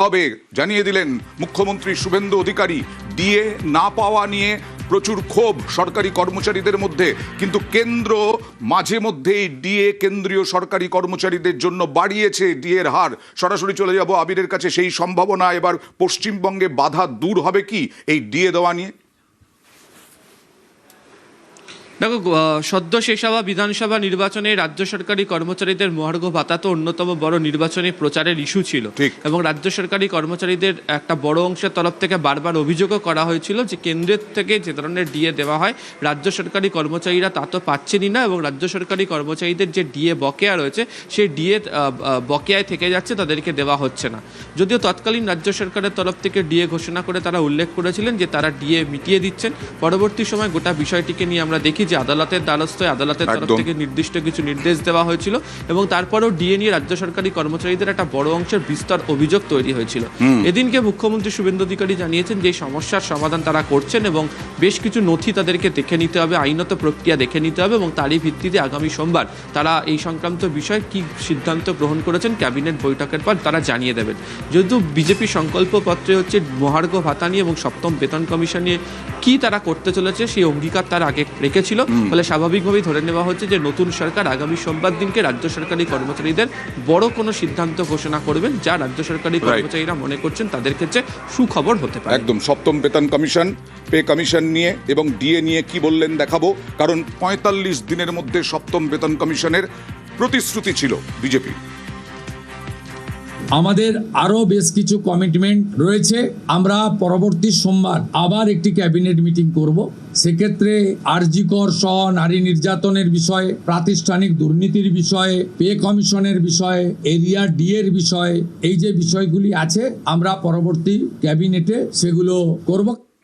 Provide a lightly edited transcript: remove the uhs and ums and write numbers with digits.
হবে জানিয়ে দিলেন মুখ্যমন্ত্রী শুভেন্দু অধিকারী। ডিএ না পাওয়া নিয়ে প্রচুর ক্ষোভ সরকারি কর্মচারীদের মধ্যে, কিন্তু কেন্দ্র মাঝে মধ্যেই ডিএ কেন্দ্রীয় সরকারি কর্মচারীদের জন্য বাড়িয়েছে ডিএর হার। সরাসরি চলে যাব আবিরের কাছে। সেই সম্ভাবনা এবার পশ্চিমবঙ্গে বাধা দূর হবে কি এই ডিএ দেওয়া নিয়ে? দেখো, সদ্য শেষ হওয়া বিধানসভা নির্বাচনে রাজ্য সরকারি কর্মচারীদের মহার্ঘ ভাতা তো অন্যতম বড় নির্বাচনী প্রচারের ইস্যু ছিল, এবং রাজ্য সরকারি কর্মচারীদের একটা বড় অংশের তরফ থেকে বারবার অভিযোগও করা হয়েছিল যে কেন্দ্রের থেকে যে ধরনের ডিএ দেওয়া হয় রাজ্য সরকারি কর্মচারীরা তা তো পাচ্ছেনই না, এবং রাজ্য সরকারি কর্মচারীদের যে ডিএ বকেয়া রয়েছে সেই ডিএ বকেয়ায় থেকে যাচ্ছে, তাদেরকে দেওয়া হচ্ছে না। যদিও তৎকালীন রাজ্য সরকারের তরফ থেকে ডিএ ঘোষণা করে তারা উল্লেখ করেছিলেন যে তারা ডিএ মিটিয়ে দিচ্ছেন। পরবর্তী সময় গোটা বিষয়টিকে নিয়ে আমরা দেখি যে আদালতের দ্বারস্থ আদালতের তরফ থেকে নির্দিষ্ট কিছু নির্দেশ দেওয়া হয়েছিল, এবং তারপরেও ডিএ নিয়ে রাজ্য সরকারি কর্মচারীদের একটা বড় অংশের বিস্তর অভিযোগ তৈরি হয়েছিল। এদিনকে মুখ্যমন্ত্রী শুভেন্দু অধিকারী জানিয়েছেন যে সমস্যার সমাধান তারা করছেন, এবং বেশ কিছু নথি তাদেরকে দেখে নিতে হবে, আইনত প্রক্রিয়া দেখে নিতে হবে, এবং তারই ভিত্তিতে আগামী সোমবার তারা এই সংক্রান্ত বিষয়ে কি সিদ্ধান্ত গ্রহণ করেছেন ক্যাবিনেট বৈঠকের পর তারা জানিয়ে দেবেন। যেহেতু বিজেপি সংকল্পপত্রে হচ্ছে মহার্ঘ ভাতা নিয়ে এবং সপ্তম বেতন কমিশন নিয়ে কি তারা করতে চলেছে সেই অঙ্গীকার তারা আগে রেখেছিল, ফলে স্বাভাবিকভাবেই ধরে নেওয়া হচ্ছে যে নতুন সরকার আগামী সোমবার দিনকে রাজ্য সরকারি কর্মচারীদের বড় কোনো সিদ্ধান্ত ঘোষণা করবেন, যা রাজ্য সরকারি কর্মচারীরা মনে করছেন তাদের ক্ষেত্রে সুখবর হতে পারে। একদম। সপ্তম বেতন কমিশন, পে কমিশন নিয়ে এবং ডিএ নিয়ে কি বললেন দেখাবো, কারণ ৪৫ দিনের মধ্যে সপ্তম বেতন কমিশনের প্রতিশ্রুতি ছিল বিজেপি। আমাদের আরো বেশ কিছু কমিটমেন্ট রয়েছে। আমরা পরবর্তী সোমবার আবার একটি ক্যাবিনেট মিটিং করব। সেক্ষেত্রে আরজিকর সহ নারী নির্যাতনের বিষয়ে, প্রাতিষ্ঠানিক দুর্নীতির বিষয়ে, পে কমিশনের বিষয়ে, এরিয়া ডি এর বিষয়ে, এই যে বিষয়গুলি আছে আমরা পরবর্তী ক্যাবিনেটে সেগুলো করব।